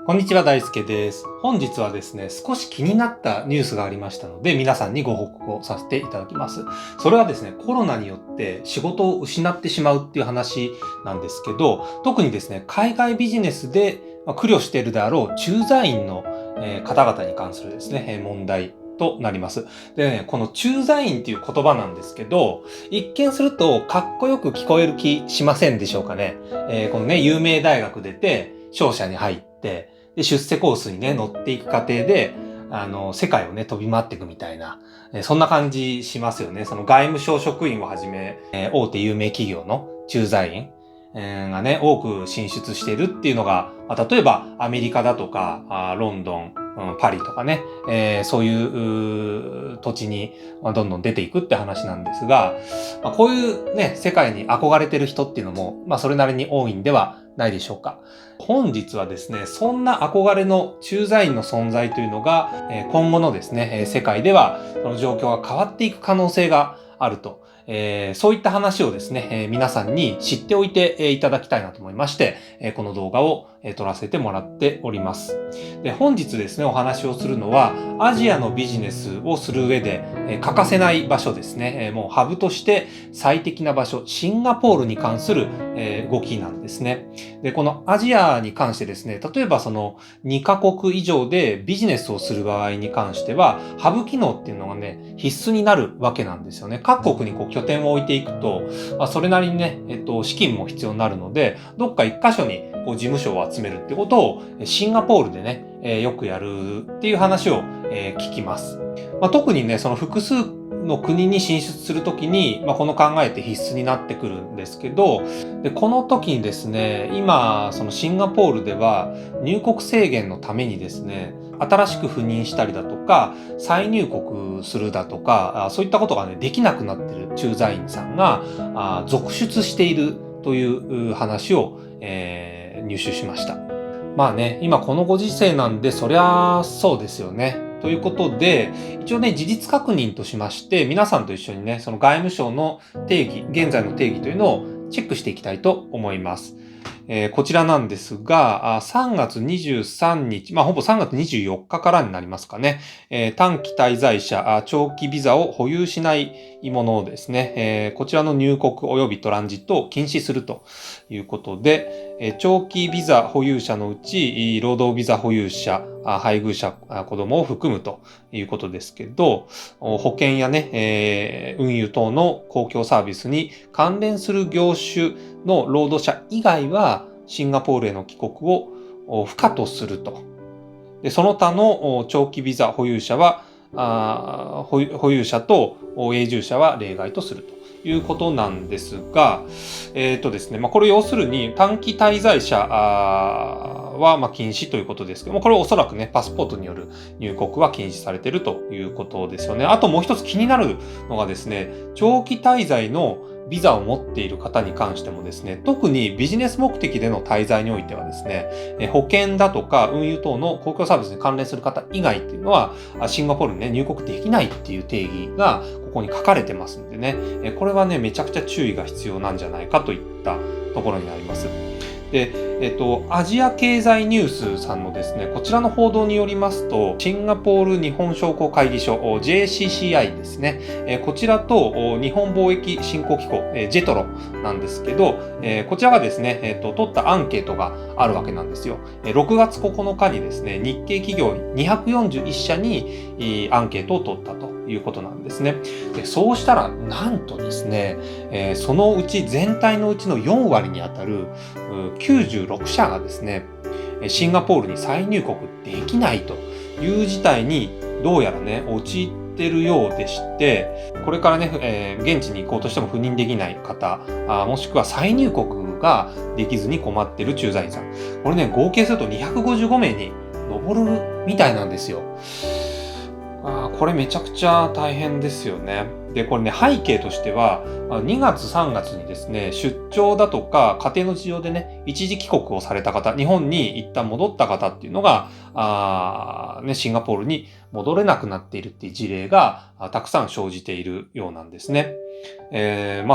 こんにちは、大輔です。本日はですね、少し気になったニュースがありましたので、皆さんにご報告をさせていただきます。それはですね、コロナによって仕事を失ってしまうっていう話なんですけど、特にですね、海外ビジネスで苦慮しているであろう駐在員の方々に関するですね、問題となります。でね、この駐在員っていう言葉なんですけど、一見するとかっこよく聞こえる気しませんでしょうかね。このね、有名大学出て、商社に入って、で、出世コースにね、乗っていく過程で、世界をね、飛び回っていくみたいな、そんな感じしますよね。その外務省職員をはじめ、大手有名企業の駐在員、がね、多く進出しているっていうのが、例えばアメリカだとか、ロンドン、パリとかね、そういう土地にどんどん出ていくって話なんですが、こういうね、世界に憧れてる人っていうのも、それなりに多いんではないでしょうか。本日はですね、そんな憧れの駐在員の存在というのが、今後のですね、世界ではその状況が変わっていく可能性があると。そういった話をですね、皆さんに知っておいていただきたいなと思いまして、この動画を撮らせてもらっております。で、本日ですね、お話をするのは、アジアのビジネスをする上で欠かせない場所ですね。もうハブとして最適な場所、シンガポールに関する動きなんですね。で、このアジアに関してですね、例えばその2カ国以上でビジネスをする場合に関しては、ハブ機能っていうのがね、必須になるわけなんですよね。各国に拠点を置いていくと、それなりにね、資金も必要になるので、どっか一箇所に事務所を集めるってことを、シンガポールでね、よくやるっていう話を、聞きます。特にね、その複数の国に進出するときに、この考えって必須になってくるんですけど、で、この時にですね、今、そのシンガポールでは入国制限のためにですね、新しく赴任したりだとか、再入国するだとか、そういったことがね、できなくなっている駐在員さんが、続出しているという話を、入手しました。今このご時世なんで、そりゃそうですよね。ということで、一応ね、事実確認としまして、皆さんと一緒にね、その外務省の定義、現在の定義というのをチェックしていきたいと思います。こちらなんですが、3月23日、ほぼ3月24日からになりますかね。短期滞在者、長期ビザを保有しないものですね。こちらの入国及びトランジットを禁止するということで、長期ビザ保有者のうち、労働ビザ保有者、配偶者、子供を含むということですけど、保険やね、運輸等の公共サービスに関連する業種の労働者以外はシンガポールへの帰国を不可とすると。で、その他の長期ビザ保有者は、保有者と永住者は例外とするということなんですが、ですね、これ要するに短期滞在者は禁止ということですけども、これはおそらくね、パスポートによる入国は禁止されているということですよね。あともう一つ気になるのがですね、長期滞在のビザを持っている方に関してもですね、特にビジネス目的での滞在においてはですね、保険だとか運輸等の公共サービスに関連する方以外っていうのは、シンガポールにね、入国できないっていう定義がここに書かれてますんでね、これはね、めちゃくちゃ注意が必要なんじゃないかといったところになります。で、アジア経済ニュースさんのですね、こちらの報道によりますと、シンガポール日本商工会議所、JCCI ですね、こちらと日本貿易振興機構、JETRO なんですけど、こちらがですね、取ったアンケートがあるわけなんですよ。6月9日にですね、日系企業241社にアンケートを取ったということなんですね。で、そうしたら、なんとですね、そのうち全体のうちの4割にあたる96社がですね、シンガポールに再入国できないという事態にどうやらね、陥ってるようでして、これからね、現地に行こうとしても赴任できない方、もしくは再入国ができずに困っている駐在員さん。これね、合計すると255名に上るみたいなんですよ。これめちゃくちゃ大変ですよね。で、これね、背景としては、2月3月にですね、出張だとか家庭の事情でね、一時帰国をされた方、日本に一旦戻った方っていうのが、シンガポールに戻れなくなっているっていう事例がたくさん生じているようなんですね。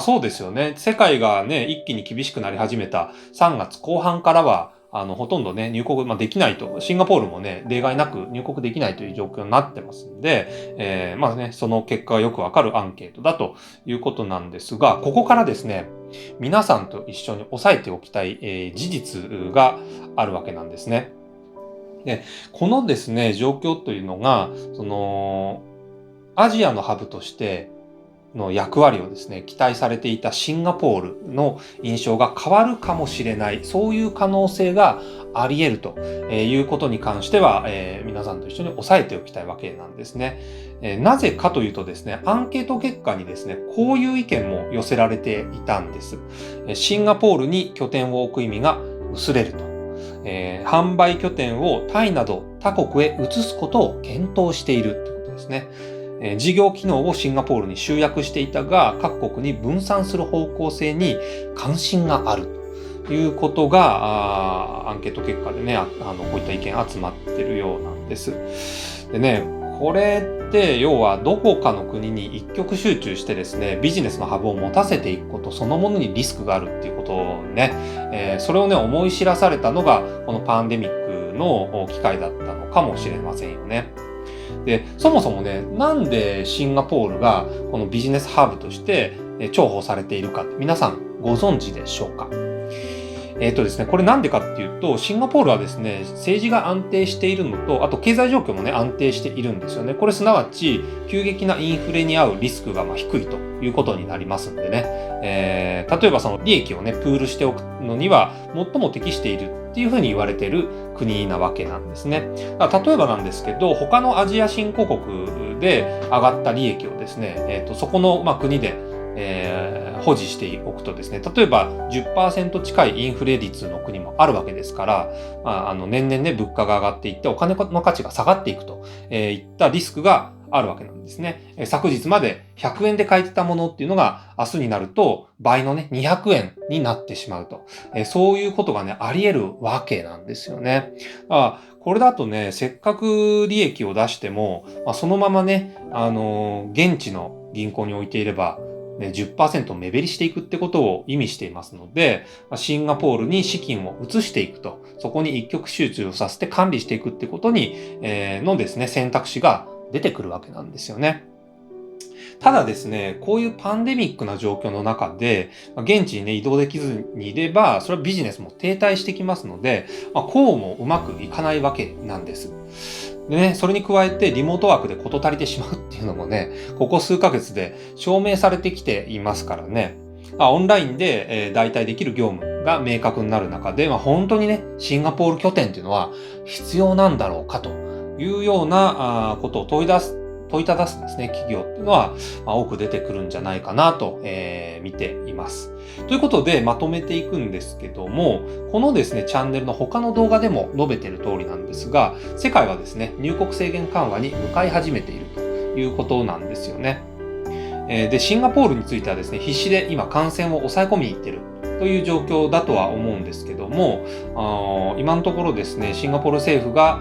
そうですよね。世界がね、一気に厳しくなり始めた3月後半からは、ほとんどね、入国、できないと、シンガポールもね、例外なく入国できないという状況になってますんで、その結果がよくわかるアンケートだということなんですが、ここからですね、皆さんと一緒に押さえておきたい、事実があるわけなんですね。で、このですね、状況というのが、アジアのハブとしての役割をですね、期待されていたシンガポールの印象が変わるかもしれない、そういう可能性があり得るということに関しては、皆さんと一緒に押さえておきたいわけなんですね。なぜかというとですね、アンケート結果にですね、こういう意見も寄せられていたんです。シンガポールに拠点を置く意味が薄れると。販売拠点をタイなど他国へ移すことを検討しているということですね。事業機能をシンガポールに集約していたが、各国に分散する方向性に関心があるということが、アンケート結果でね、こういった意見集まってるようなんです。でね、これって要はどこかの国に一極集中してですね、ビジネスのハブを持たせていくことそのものにリスクがあるっていうことをね、それをね、思い知らされたのが、このパンデミックの機会だったのかもしれませんよね。で、そもそもね、なんでシンガポールがこのビジネスハブとして重宝されているかって皆さんご存知でしょうか？ですね、これなんでかっていうと、シンガポールはですね、政治が安定しているのと、あと経済状況もね、安定しているんですよね。これすなわち、急激なインフレに遭うリスクが低いということになりますんでね。例えばその利益をね、プールしておくのには、最も適しているっていうふうに言われている国なわけなんですね。例えばなんですけど、他のアジア新興国で上がった利益をですね、そこの国で保持しておくとですね、例えば 10% 近いインフレ率の国もあるわけですから、年々ね、物価が上がっていってお金の価値が下がっていくといったリスクがあるわけなんですね。昨日まで100円で買えてたものっていうのが明日になると倍のね、200円になってしまうと。そういうことがね、あり得るわけなんですよね。これだとね、せっかく利益を出しても、そのままね、現地の銀行に置いていれば、10% 目減りしていくってことを意味していますので、シンガポールに資金を移していくと、そこに一極集中をさせて管理していくってことに、のですね、選択肢が出てくるわけなんですよね。ただですね、こういうパンデミックな状況の中で、現地にね、移動できずにいれば、それはビジネスも停滞してきますので、こうもうまくいかないわけなんです。でね、それに加えてリモートワークで事足りてしまうっていうのもね、ここ数ヶ月で証明されてきていますからね。オンラインで、代替できる業務が明確になる中で、本当にね、シンガポール拠点っていうのは必要なんだろうかというようなことを問いただすですね、企業っていうのは、多く出てくるんじゃないかなと、見ています。ということで、まとめていくんですけども、このですね、チャンネルの他の動画でも述べている通りなんですが、世界はですね、入国制限緩和に向かい始めているということなんですよね。で、シンガポールについてはですね、必死で今感染を抑え込みに行っているという状況だとは思うんですけども、今のところですね、シンガポール政府が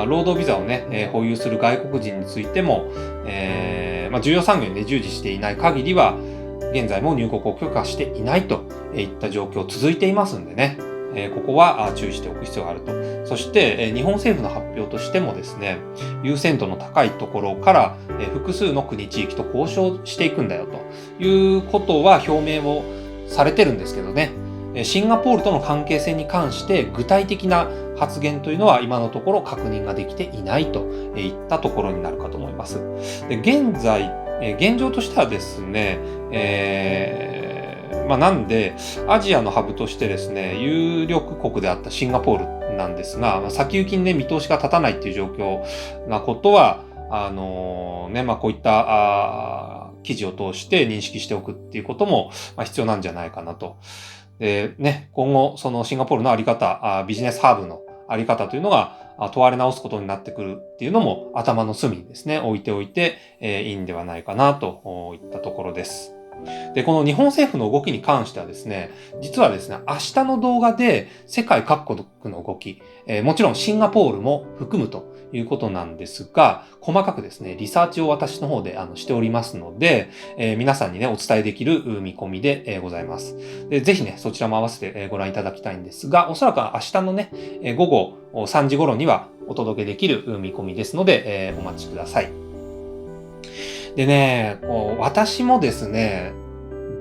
労働ビザをね、保有する外国人についても、重要産業にね、従事していない限りは、現在も入国を許可していないといった状況続いていますんでね、ここは注意しておく必要があると。そして、日本政府の発表としてもですね、優先度の高いところから、複数の国地域と交渉していくんだよということは表明をされてるんですけどね、シンガポールとの関係性に関して具体的な発言というのは今のところ確認ができていないといったところになるかと思います。で、現状としてはですね、なんで、アジアのハブとしてですね、有力国であったシンガポールなんですが、先行きにね、見通しが立たないっていう状況なことは、こういった記事を通して認識しておくっていうことも必要なんじゃないかなと。でね、今後、そのシンガポールのあり方、ビジネスハーブのあり方というのが問われ直すことになってくるっていうのも頭の隅にですね、置いておいて、いいんではないかなといったところです。で、この日本政府の動きに関してはですね、実はですね、明日の動画で世界各国の動き、もちろんシンガポールも含むということなんですが、細かくですね、リサーチを私の方でしておりますので、皆さんにね、お伝えできる見込みでございます。でぜひね、そちらも合わせてご覧いただきたいんですが、おそらく明日のね、午後3時頃にはお届けできる見込みですので、お待ちください。でね、私もですね、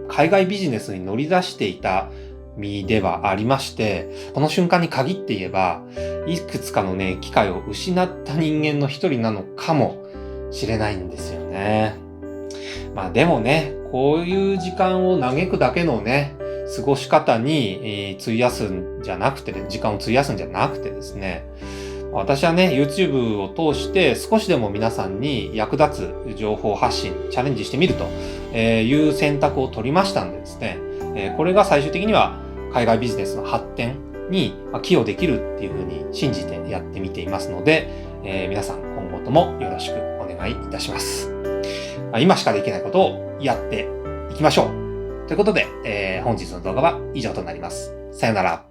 海外ビジネスに乗り出していた身ではありまして、この瞬間に限って言えば、いくつかのね、機会を失った人間の一人なのかもしれないんですよね。まあでもね、こういう時間を嘆くだけのね、過ごし方に、費やすんじゃなくて、時間を費やすんじゃなくてですね、私はね、YouTube を通して少しでも皆さんに役立つ情報発信、チャレンジしてみるという選択を取りましたんでですね、これが最終的には海外ビジネスの発展に寄与できるっていうふうに信じてやってみていますので、皆さん今後ともよろしくお願いいたします。今しかできないことをやっていきましょう。ということで、本日の動画は以上となります。さよなら。